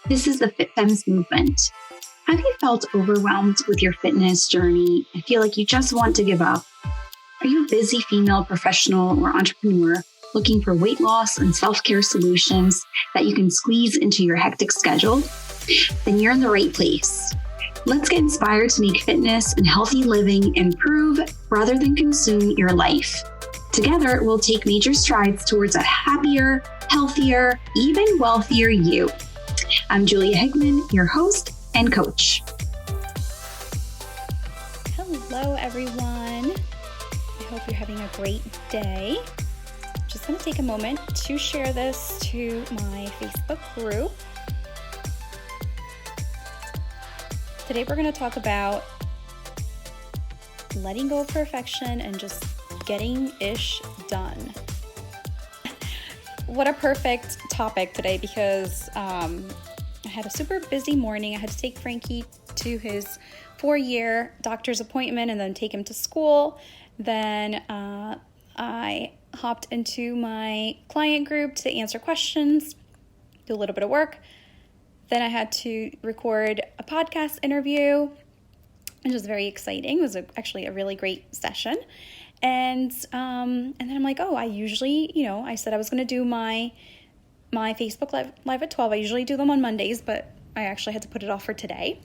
This is the Fit Fems movement. Have you felt overwhelmed with your fitness journey and feel like you just want to give up? Are you a busy female professional or entrepreneur looking for weight loss and self-care solutions that you can squeeze into your hectic schedule? Then you're in the right place. Let's get inspired to make fitness and healthy living improve rather than consume your life. Together, we'll take major strides towards a happier, healthier, even wealthier you. I'm Julia Hickman, your host and coach. Hello, everyone. I hope you're having a great day. Just going to take a moment to share this to my Facebook group. Today, we're going to talk about letting go of perfection and just getting ish done. What a perfect topic today because I had a super busy morning. I had to take Frankie to his 4-year doctor's appointment and then take him to school. Then I hopped into my client group to answer questions, do a little bit of work. Then I had to record a podcast interview, which was very exciting. It was actually a really great session. And then I'm like, I usually, I said I was going to do my Facebook live at 12. I usually do them on Mondays, but I actually had to put it off for today.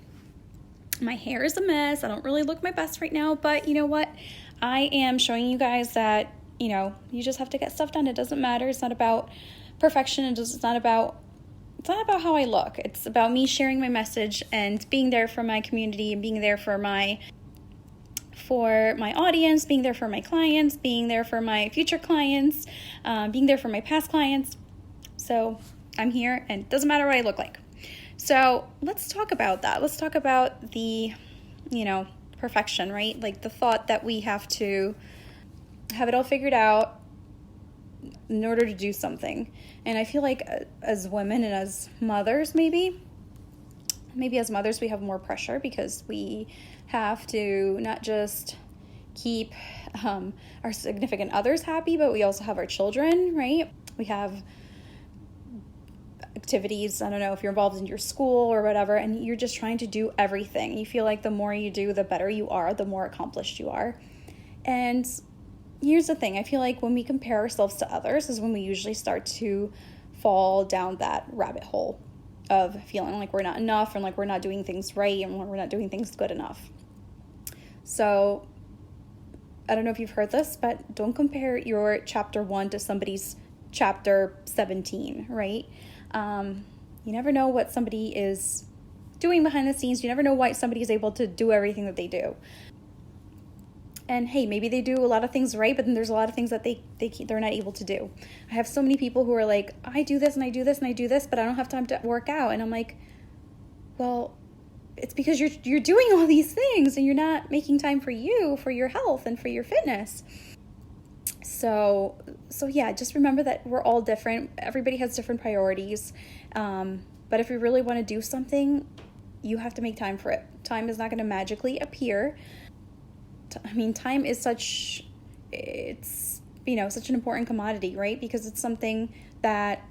My hair is a mess. I don't really look my best right now, but you know what? I am showing you guys that, you just have to get stuff done. It doesn't matter. It's not about perfection. It's not about how I look. It's about me sharing my message and being there for my community and being there for my audience, being there for my clients, being there for my future clients, being there for my past clients. So I'm here and it doesn't matter what I look like. So let's talk about that. Let's talk about the, perfection, right? Like the thought that we have to have it all figured out in order to do something. And I feel like as women and as mothers, maybe as mothers, we have more pressure because we have to not just keep our significant others happy, but we also have our children, right? We have activities, I don't know if you're involved in your school or whatever, and you're just trying to do everything. You feel like the more you do, the better you are, the more accomplished you are. And here's the thing, I feel like when we compare ourselves to others is when we usually start to fall down that rabbit hole of feeling like we're not enough and like we're not doing things right and we're not doing things good enough. So I don't know if you've heard this, but don't compare your chapter 1 to somebody's chapter 17, right? You never know what somebody is doing behind the scenes. You never know why somebody is able to do everything that they do. And hey, maybe they do a lot of things right, but then there's a lot of things that they're not able to do. I have so many people who are like, I do this and I do this and I do this, but I don't have time to work out. And I'm like, well, it's because you're doing all these things and you're not making time for you, for your health and for your fitness. So yeah, just remember that we're all different. Everybody has different priorities. But if you really want to do something, you have to make time for it. Time is not going to magically appear. Time is such an important commodity, right? Because it's something that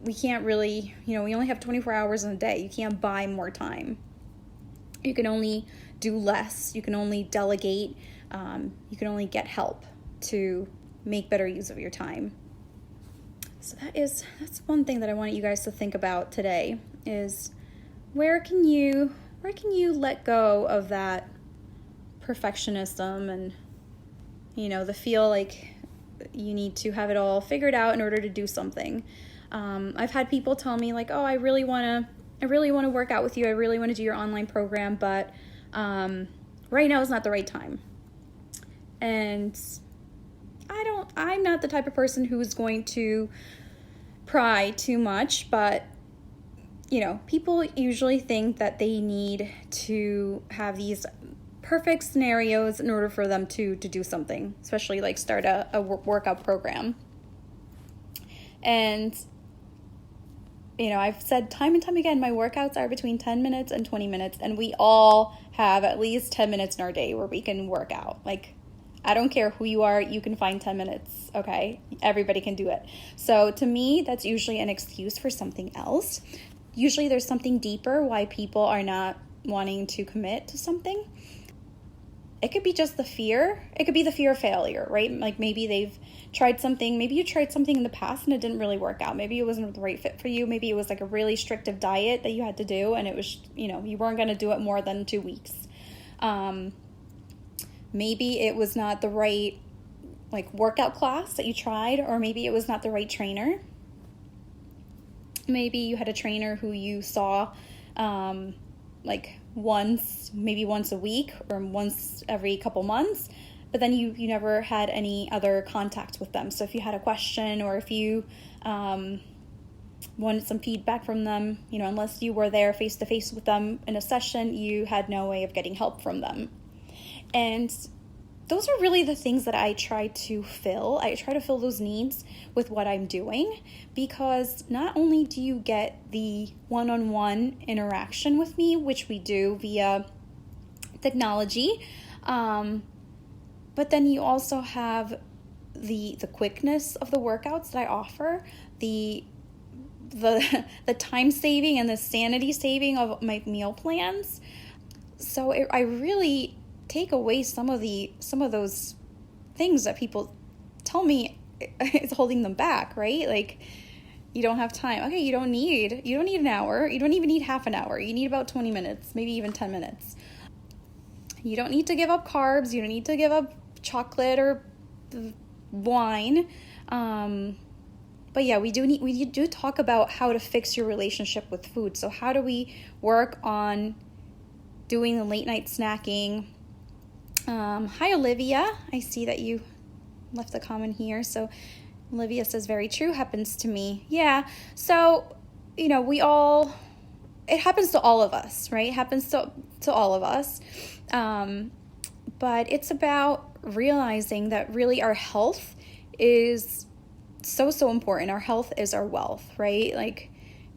we can't really, we only have 24 hours in a day. You can't buy more time. You can only do less. You can only delegate. You can only get help to make better use of your time. So that's one thing that I want you guys to think about today is where can you let go of that perfectionism and the feel like you need to have it all figured out in order to do something. I've had people tell me like, I really want to work out with you. I really want to do your online program, but right now is not the right time. And I'm not the type of person who's going to pry too much, but people usually think that they need to have these perfect scenarios in order for them to do something, especially like start a workout program. And I've said time and time again, my workouts are between 10 minutes and 20 minutes, and we all have at least 10 minutes in our day where we can work out. Like, I don't care who you are, you can find 10 minutes, okay? Everybody can do it. So to me, that's usually an excuse for something else. Usually there's something deeper why people are not wanting to commit to something. It could be just the fear. It could be the fear of failure, right? Like maybe they've tried something. Maybe you tried something in the past and it didn't really work out. Maybe it wasn't the right fit for you. Maybe it was like a really restrictive diet that you had to do, and it was, you weren't going to do it more than 2 weeks. Maybe it was not the right like workout class that you tried, or maybe it was not the right trainer. Maybe you had a trainer who you saw maybe once a week or once every couple months, but then you never had any other contact with them. So if you had a question, or if you wanted some feedback from them, unless you were there face to face with them in a session, you had no way of getting help from them. And those are really the things that I try to fill. I try to fill those needs with what I'm doing, because not only do you get the one-on-one interaction with me, which we do via technology, but then you also have the quickness of the workouts that I offer, the time saving and the sanity saving of my meal plans. So I really take away some of those things that people tell me is holding them back, right? Like, you don't have time. Okay, you don't need an hour. You don't even need half an hour. You need about 20 minutes, maybe even 10 minutes. You don't need to give up carbs. You don't need to give up chocolate or wine. But yeah, we do talk about how to fix your relationship with food. So how do we work on doing the late night snacking? Hi, Olivia. I see that you left a comment here. So Olivia says, very true, happens to me. Yeah. So, it happens to all of us, right? It happens to all of us. But it's about realizing that really our health is so important. Our health is our wealth, right? Like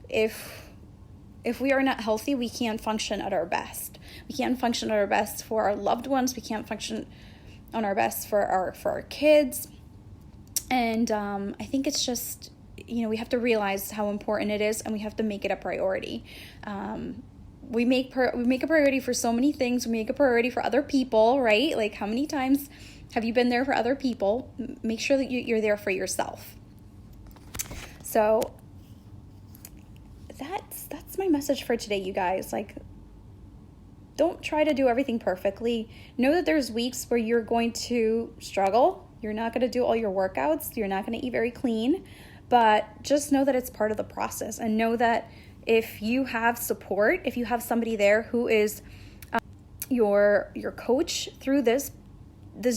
if we are not healthy, we can't function at our best. We can't function at our best for our loved ones. We can't function on our best for our kids. And I think it's just, we have to realize how important it is, and we have to make it a priority. We make a priority for so many things. We make a priority for other people, right? Like, how many times have you been there for other people? Make sure that you're there for yourself. So that's my message for today, you guys. Like, don't try to do everything perfectly. Know that there's weeks where you're going to struggle. You're not going to do all your workouts. You're not going to eat very clean. But just know that it's part of the process. And know that if you have support, if you have somebody there who is your coach through this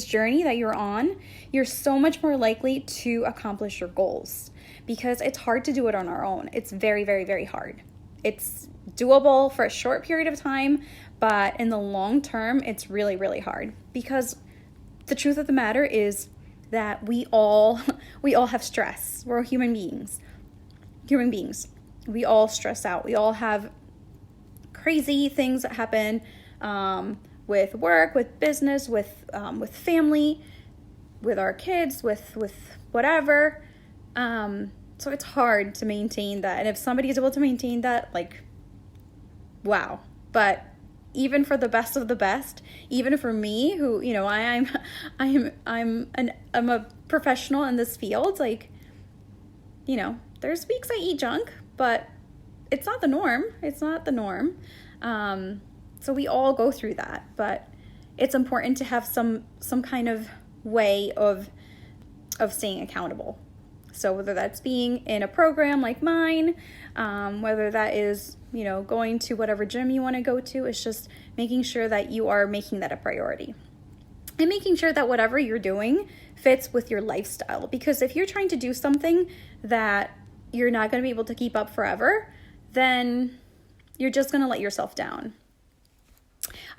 journey that you're on, you're so much more likely to accomplish your goals. Because it's hard to do it on our own. It's very, very, very hard. It's doable for a short period of time, but in the long term, it's really, really hard. Because the truth of the matter is that we all have stress. We're human beings. We all stress out. We all have crazy things that happen with work, with business, with family, with our kids, with whatever. So it's hard to maintain that. And if somebody is able to maintain that, like, wow. But even for the best of the best, even for me, who, I'm a professional in this field, like, there's weeks I eat junk, but it's not the norm. It's not the norm. So we all go through that, but it's important to have some kind of way of staying accountable. So whether that's being in a program like mine, whether that is, going to whatever gym you want to go to, it's just making sure that you are making that a priority. And making sure that whatever you're doing fits with your lifestyle. Because if you're trying to do something that you're not going to be able to keep up forever, then you're just going to let yourself down.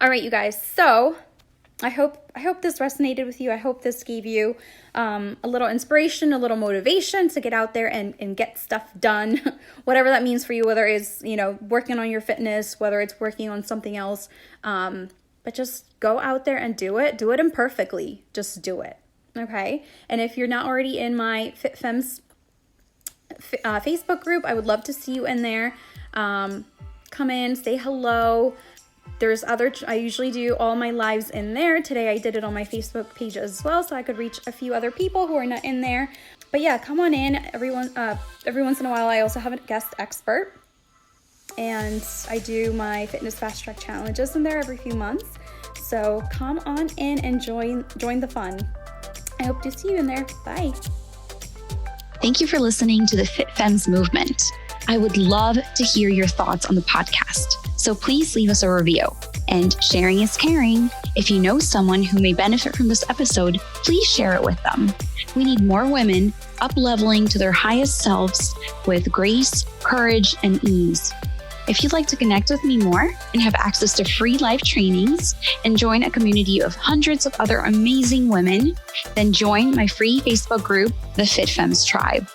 All right, you guys. So I hope this resonated with you. I hope this gave you a little inspiration, a little motivation to get out there and get stuff done, whatever that means for you, whether it's, working on your fitness, whether it's working on something else. But just go out there and do it. Do it imperfectly. Just do it. Okay. And if you're not already in my Fit Femmes Facebook group, I would love to see you in there. Come in, say hello. I usually do all my lives in there. Today I did it on my Facebook page as well, so I could reach a few other people who are not in there. But yeah, come on in. Every once in a while, I also have a guest expert, and I do my fitness fast track challenges in there every few months. So come on in and join the fun. I hope to see you in there. Bye. Thank you for listening to the Fit Femmes movement. I would love to hear your thoughts on the podcast, so please leave us a review. And sharing is caring. If you know someone who may benefit from this episode, please share it with them. We need more women up-leveling to their highest selves with grace, courage, and ease. If you'd like to connect with me more and have access to free live trainings and join a community of hundreds of other amazing women, then join my free Facebook group, the Fit Femmes Tribe.